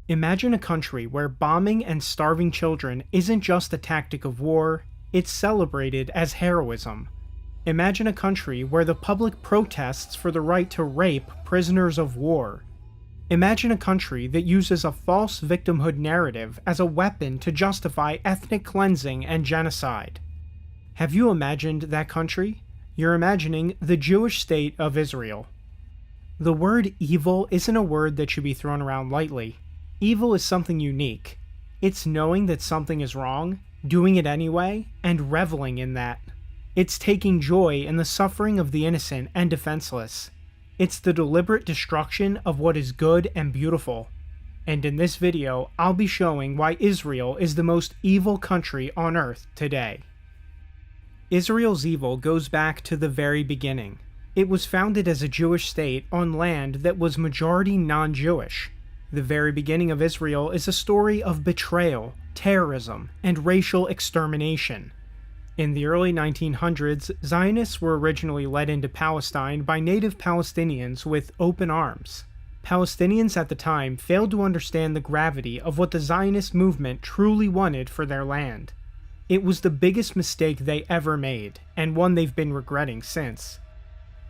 Imagine a country where bombing and starving children isn't just a tactic of war, it's celebrated as heroism. Imagine a country where the public protests for the right to rape prisoners of war. Imagine a country that uses a false victimhood narrative as a weapon to justify ethnic cleansing and genocide. Have you imagined that country? You're imagining the Jewish state of Israel. The word evil isn't a word that should be thrown around lightly. Evil is something unique. It's knowing that something is wrong, doing it anyway, and reveling in that. It's taking joy in the suffering of the innocent and defenseless. It's the deliberate destruction of what is good and beautiful. And in this video, I'll be showing why Israel is the most evil country on earth today. Israel's evil goes back to the very beginning. It was founded as a Jewish state on land that was majority non-Jewish. The very beginning of Israel is a story of betrayal, terrorism, and racial extermination. In the early 1900s, Zionists were originally led into Palestine by native Palestinians with open arms. Palestinians at the time failed to understand the gravity of what the Zionist movement truly wanted for their land. It was the biggest mistake they ever made, and one they've been regretting since.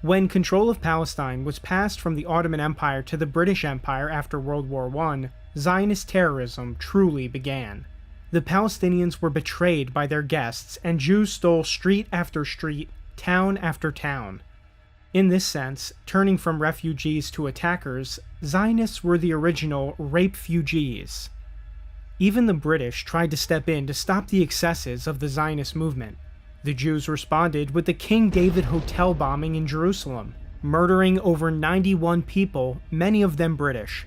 When control of Palestine was passed from the Ottoman Empire to the British Empire after World War I, Zionist terrorism truly began. The Palestinians were betrayed by their guests, and Jews stole street after street, town after town. In this sense, turning from refugees to attackers, Zionists were the original rape-fugees. Even the British tried to step in to stop the excesses of the Zionist movement. The Jews responded with the King David Hotel bombing in Jerusalem, murdering over 91 people, many of them British.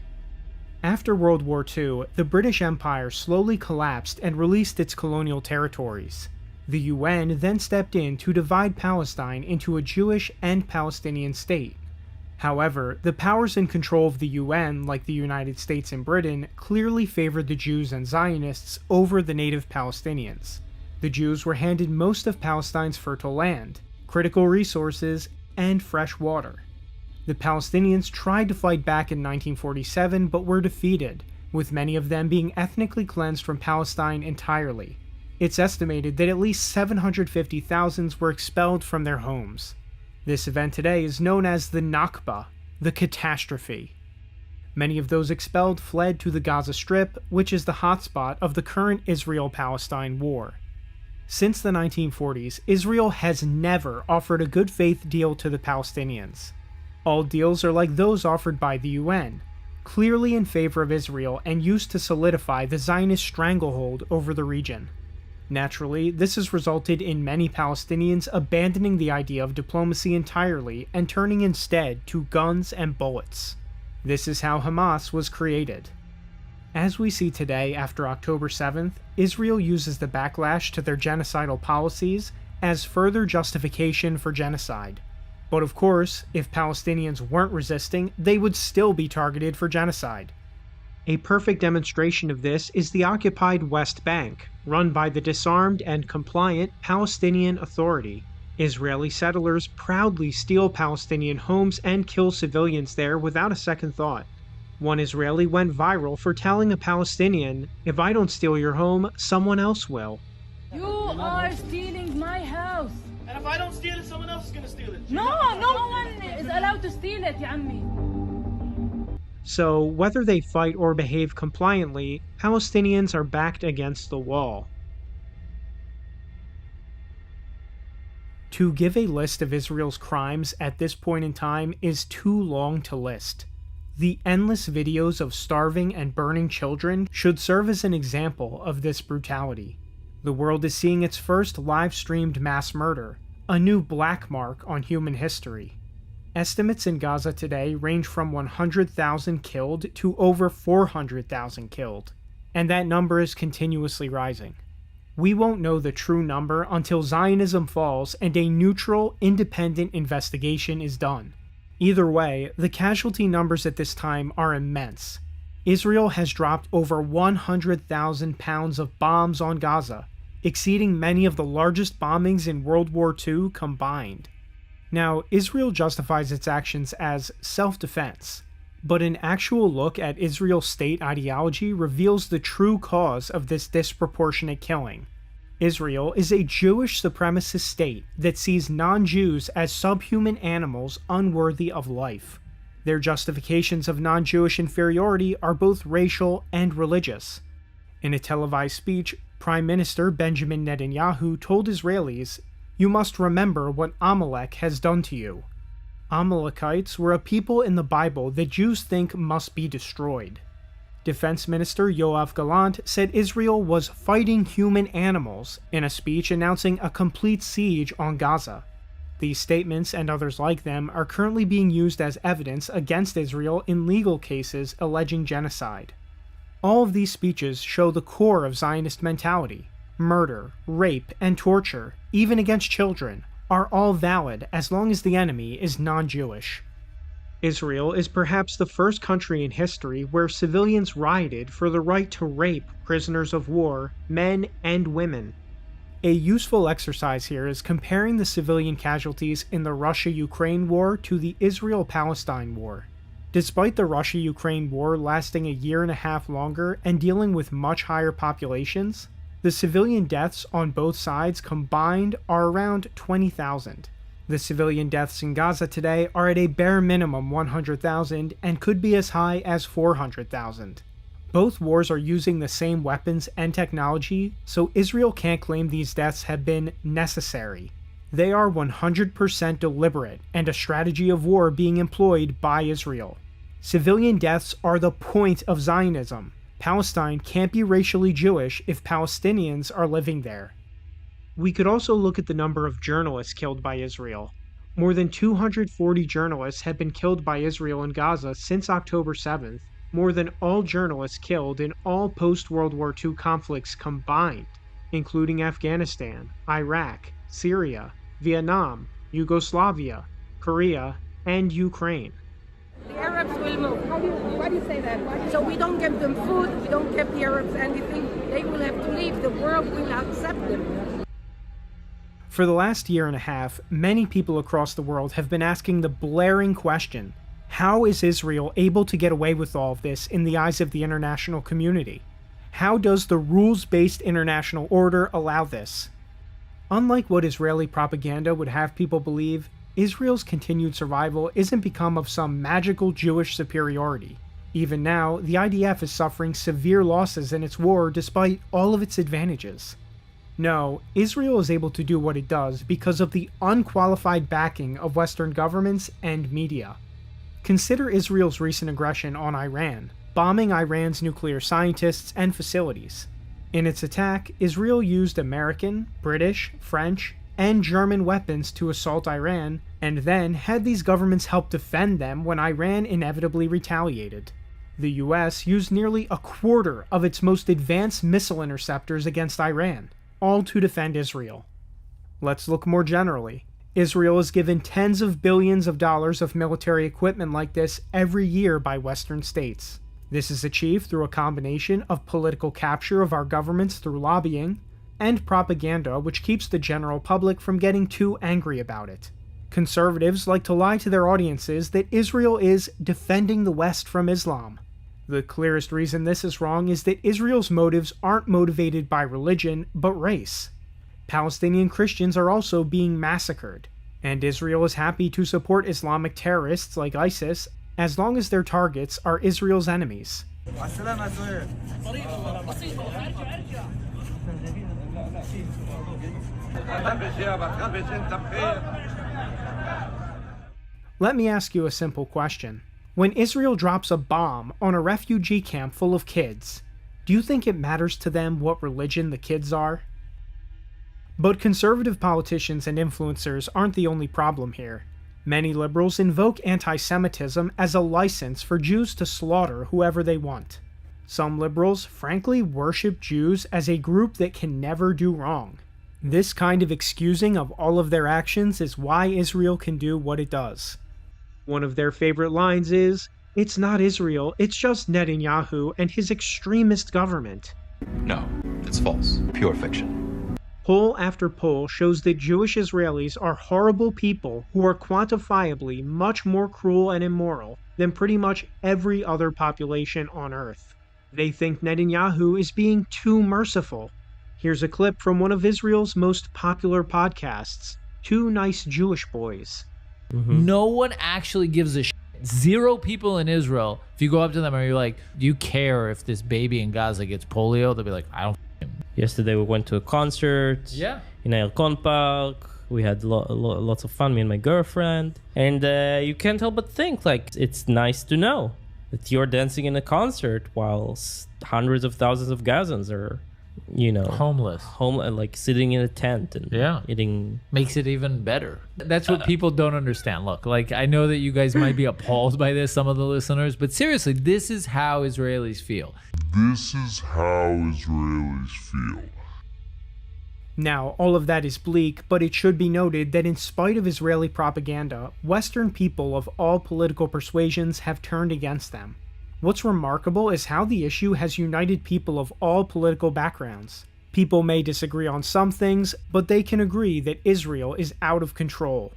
After World War II, the British Empire slowly collapsed and released its colonial territories. The UN then stepped in to divide Palestine into a Jewish and Palestinian state. However, the powers in control of the UN, like the United States and Britain, clearly favored the Jews and Zionists over the native Palestinians. The Jews were handed most of Palestine's fertile land, critical resources, and fresh water. The Palestinians tried to fight back in 1947 but were defeated, with many of them being ethnically cleansed from Palestine entirely. It's estimated that at least 750,000 were expelled from their homes. This event today is known as the Nakba, the catastrophe. Many of those expelled fled to the Gaza Strip, which is the hotspot of the current Israel-Palestine war. Since the 1940s, Israel has never offered a good faith deal to the Palestinians. All deals are like those offered by the UN, clearly in favor of Israel and used to solidify the Zionist stranglehold over the region. Naturally, this has resulted in many Palestinians abandoning the idea of diplomacy entirely and turning instead to guns and bullets. This is how Hamas was created. As we see today after October 7th, Israel uses the backlash to their genocidal policies as further justification for genocide. But of course, if Palestinians weren't resisting, they would still be targeted for genocide. A perfect demonstration of this is the occupied West Bank, run by the disarmed and compliant Palestinian Authority. Israeli settlers proudly steal Palestinian homes and kill civilians there without a second thought. One Israeli went viral for telling a Palestinian, "If I don't steal your home, someone else will." You are stealing my house. And if I don't steal it, someone else is gonna steal it. No one is allowed to steal it, ya ammi. So, whether they fight or behave compliantly, Palestinians are backed against the wall. To give a list of Israel's crimes at this point in time is too long to list. The endless videos of starving and burning children should serve as an example of this brutality. The world is seeing its first live-streamed mass murder, a new black mark on human history. Estimates in Gaza today range from 100,000 killed to over 400,000 killed, and that number is continuously rising. We won't know the true number until Zionism falls and a neutral, independent investigation is done. Either way, the casualty numbers at this time are immense. Israel has dropped over 100,000 pounds of bombs on Gaza, exceeding many of the largest bombings in World War II combined. Now, Israel justifies its actions as self-defense, But an actual look at Israel's state ideology reveals the true cause of this disproportionate killing. Israel is a Jewish supremacist state that sees non-Jews as subhuman animals unworthy of life. Their justifications of non-Jewish inferiority are both racial and religious. In a televised speech, Prime Minister Benjamin Netanyahu told Israelis, "You must remember what Amalek has done to you." Amalekites were a people in the Bible that Jews think must be destroyed. Defense Minister 𝗦𝗵𝗿𝗲𝗚 said Israel was fighting human animals in a speech announcing a complete siege on Gaza. These statements and others like them are currently being used as evidence against Israel in legal cases alleging genocide. All of these speeches show the core of Zionist mentality. Murder, rape, and torture, even against children, are all valid as long as the enemy is non-Jewish. Israel is perhaps the first country in history where civilians rioted for the right to rape prisoners of war, men and women. A useful exercise here is comparing the civilian casualties in the Russia-Ukraine war to the Israel-Palestine war. Despite the Russia-Ukraine war lasting a year and a half longer and dealing with much higher populations, the civilian deaths on both sides combined are around 20,000. The civilian deaths in Gaza today are at a bare minimum 100,000 and could be as high as 400,000. Both wars are using the same weapons and technology, so Israel can't claim these deaths have been necessary. They are 100% deliberate and a strategy of war being employed by Israel. Civilian deaths are the point of Zionism. Palestine can't be racially Jewish if Palestinians are living there. We could also look at the number of journalists killed by Israel. More than 240 journalists have been killed by Israel in Gaza since October 7th, more than all journalists killed in all post-World War II conflicts combined, including Afghanistan, Iraq, Syria, Vietnam, Yugoslavia, Korea, and Ukraine. The Arabs will move. Why do you say that? So we don't give them food, we don't give the Arabs anything. They will have to leave. The world will accept them. For the last year and a half, many people across the world have been asking the blaring question, how is Israel able to get away with all of this in the eyes of the international community? How does the rules-based international order allow this? Unlike what Israeli propaganda would have people believe, Israel's continued survival isn't because of some magical Jewish superiority. Even now, the IDF is suffering severe losses in its war despite all of its advantages. No, Israel is able to do what it does because of the unqualified backing of Western governments and media. Consider Israel's recent aggression on Iran, bombing Iran's nuclear scientists and facilities. In its attack, Israel used American, British, French, and German weapons to assault Iran, and then had these governments help defend them when Iran inevitably retaliated. The US used nearly a quarter of its most advanced missile interceptors against Iran, all to defend Israel. Let's look more generally. Israel is given tens of billions of dollars of military equipment like this every year by Western states. This is achieved through a combination of political capture of our governments through lobbying, and propaganda which keeps the general public from getting too angry about it. Conservatives like to lie to their audiences that Israel is defending the West from Islam. The clearest reason this is wrong is that Israel's motives aren't motivated by religion, but race. Palestinian Christians are also being massacred, and Israel is happy to support Islamic terrorists like ISIS as long as their targets are Israel's enemies. Let me ask you a simple question. When Israel drops a bomb on a refugee camp full of kids, do you think it matters to them what religion the kids are? But conservative politicians and influencers aren't the only problem here. Many liberals invoke anti-Semitism as a license for Jews to slaughter whoever they want. Some liberals frankly worship Jews as a group that can never do wrong. This kind of excusing of all of their actions is why Israel can do what it does. One of their favorite lines is, "It's not Israel, it's just Netanyahu and his extremist government." No, it's false. Pure fiction. Poll after poll shows that Jewish Israelis are horrible people who are quantifiably much more cruel and immoral than pretty much every other population on Earth. They think Netanyahu is being too merciful. Here's a clip from one of Israel's most popular podcasts, Two Nice Jewish Boys. No one actually gives a shit. Zero people in Israel, if you go up to them and you're like, do you care if this baby in Gaza gets polio? They'll be like, I don't Yesterday we went to a concert in 𝗦𝗵𝗿𝗄𝗱. We had lots of fun, me and my girlfriend. And you can't help but think, like, it's nice to know that you're dancing in a concert while hundreds of thousands of Gazans are, homeless, like sitting in a tent and eating. Makes it even better. That's what people don't understand. Look, like, I know that you guys might be appalled by this, some of the listeners, but seriously, this is how Israelis feel. Now, all of that is bleak, but it should be noted that in spite of Israeli propaganda, Western people of all political persuasions have turned against them. What's remarkable is how the issue has united people of all political backgrounds. People may disagree on some things, but they can agree that Israel is out of control.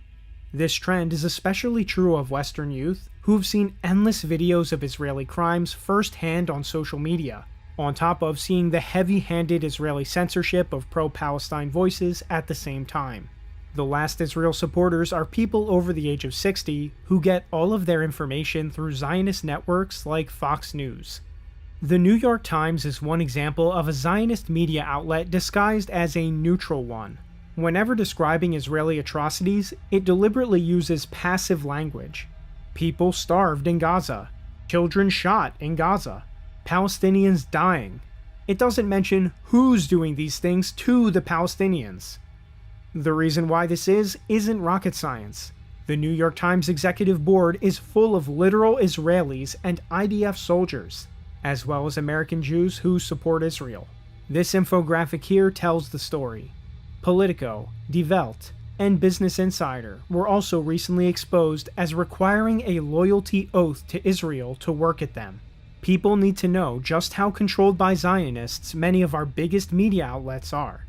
This trend is especially true of Western youth, who've seen endless videos of Israeli crimes firsthand on social media, on top of seeing the heavy-handed Israeli censorship of pro-Palestine voices at the same time. The last Israel supporters are people over the age of 60 who get all of their information through Zionist networks like Fox News. The New York Times is one example of a Zionist media outlet disguised as a neutral one. Whenever describing Israeli atrocities, it deliberately uses passive language. People starved in Gaza. Children shot in Gaza. Palestinians dying. It doesn't mention who's doing these things to the Palestinians. The reason why this isn't rocket science. The New York Times executive board is full of literal Israelis and IDF soldiers, as well as American Jews who support Israel. This infographic here tells the story. Politico, Die Welt, and Business Insider were also recently exposed as requiring a loyalty oath to Israel to work at them. People need to know just how controlled by Zionists many of our biggest media outlets are.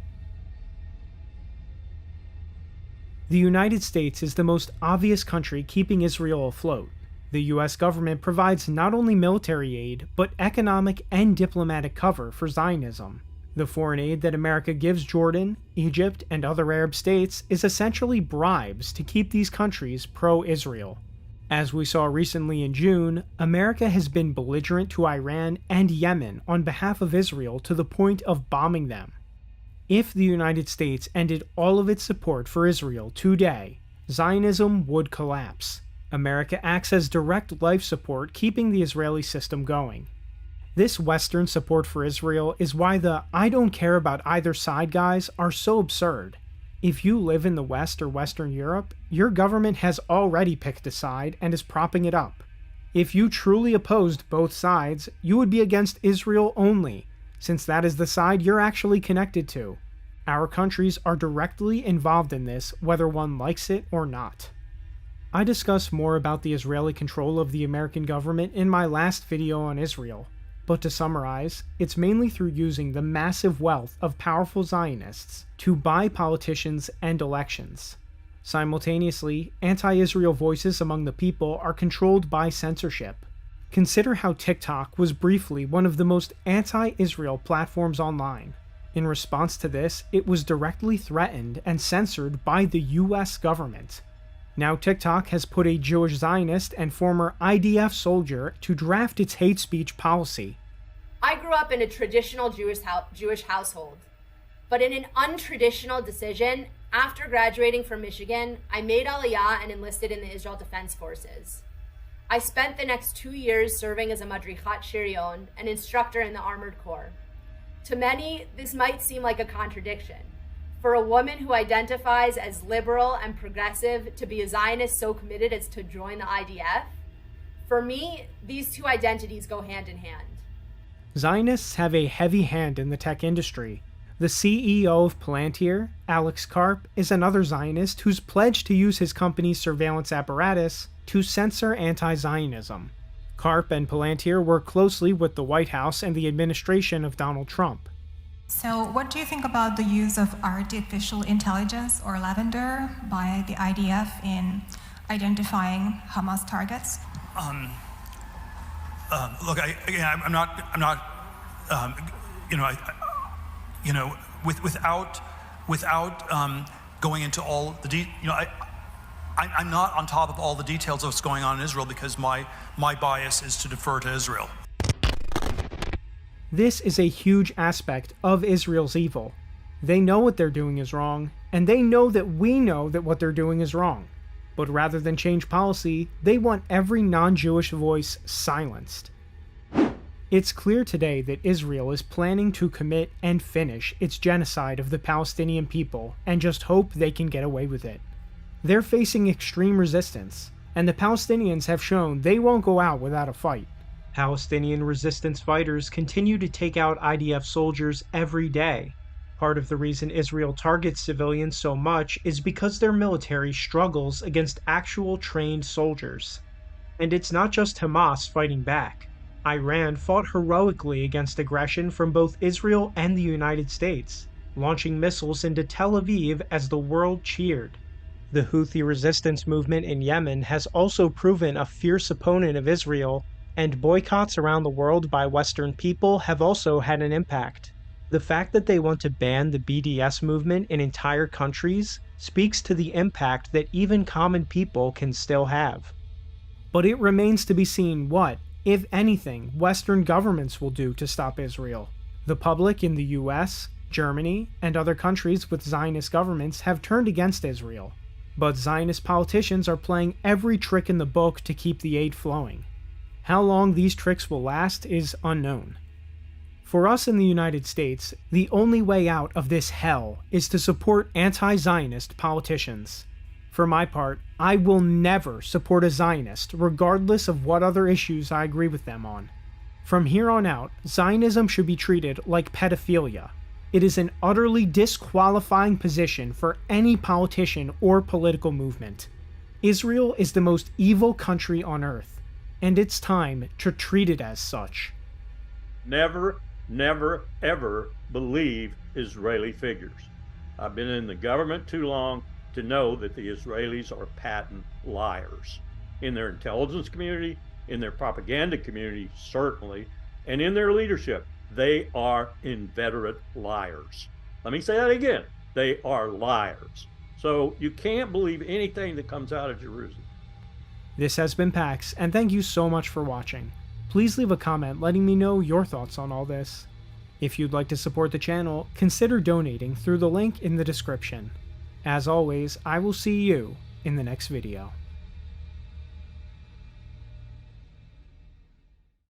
The United States is the most obvious country keeping Israel afloat. The US government provides not only military aid, but economic and diplomatic cover for Zionism. The foreign aid that America gives Jordan, Egypt, and other Arab states is essentially bribes to keep these countries pro-Israel. As we saw recently in June, America has been belligerent to Iran and Yemen on behalf of Israel to the point of bombing them. If the United States ended all of its support for Israel today, Zionism would collapse. America acts as direct life support, keeping the Israeli system going. This Western support for Israel is why the "I don't care about either side" guys are so absurd. If you live in the West or Western Europe, your government has already picked a side and is propping it up. If you truly opposed both sides, you would be against Israel only, since that is the side you're actually connected to. Our countries are directly involved in this, whether one likes it or not. I discuss more about the Israeli control of the American government in my last video on Israel, but to summarize, it's mainly through using the massive wealth of powerful Zionists to buy politicians and elections. Simultaneously, anti-Israel voices among the people are controlled by censorship. Consider how TikTok was briefly one of the most anti-Israel platforms online. In response to this, it was directly threatened and censored by the US government. Now TikTok has put a Jewish Zionist and former IDF soldier to draft its hate speech policy. I grew up in a traditional Jewish household, but in an untraditional decision, after graduating from Michigan, I made Aliyah and enlisted in the Israel Defense Forces. I spent the next 2 years serving as a madrichat shirion, an instructor in the Armored Corps. To many, this might seem like a contradiction. For a woman who identifies as liberal and progressive to be a Zionist so committed as to join the IDF, for me, these two identities go hand in hand. Zionists have a heavy hand in the tech industry. The CEO of Palantir, Alex Karp, is another Zionist who's pledged to use his company's surveillance apparatus to censor anti-Zionism. Karp and Palantir work closely with the White House and the administration of Donald Trump. So what do you think about the use of artificial intelligence or lavender by the IDF in identifying Hamas targets? Look, I'm not, without going into all the I'm not on top of all the details of what's going on in Israel because my bias is to defer to Israel. This is a huge aspect of Israel's evil. They know what they're doing is wrong, and they know that we know that what they're doing is wrong. But rather than change policy, they want every non-Jewish voice silenced. It's clear today that Israel is planning to commit and finish its genocide of the Palestinian people and just hope they can get away with it. They're facing extreme resistance, and the Palestinians have shown they won't go out without a fight. Palestinian resistance fighters continue to take out IDF soldiers every day. Part of the reason Israel targets civilians so much is because their military struggles against actual trained soldiers. And it's not just Hamas fighting back. Iran fought heroically against aggression from both Israel and the United States, launching missiles into Tel Aviv as the world cheered. The Houthi resistance movement in Yemen has also proven a fierce opponent of Israel, and boycotts around the world by Western people have also had an impact. The fact that they want to ban the BDS movement in entire countries speaks to the impact that even common people can still have. But it remains to be seen what, if anything, Western governments will do to stop Israel. The public in the US, Germany, and other countries with Zionist governments have turned against Israel. But Zionist politicians are playing every trick in the book to keep the aid flowing. How long these tricks will last is unknown. For us in the United States, the only way out of this hell is to support anti-Zionist politicians. For my part, I will never support a Zionist regardless of what other issues I agree with them on. From here on out, Zionism should be treated like pedophilia. It is an utterly disqualifying position for any politician or political movement. Israel is the most evil country on earth, and it's time to treat it as such. Never, never, ever believe Israeli figures. I've been in the government too long to know that the Israelis are patent liars. In their intelligence community, in their propaganda community, certainly, and in their leadership, they are inveterate liars. Let me say that again. They are liars. So you can't believe anything that comes out of Jerusalem. This has been Pax, and thank you so much for watching. Please leave a comment letting me know your thoughts on all this. If you'd like to support the channel, consider donating through the link in the description. As always, I will see you in the next video.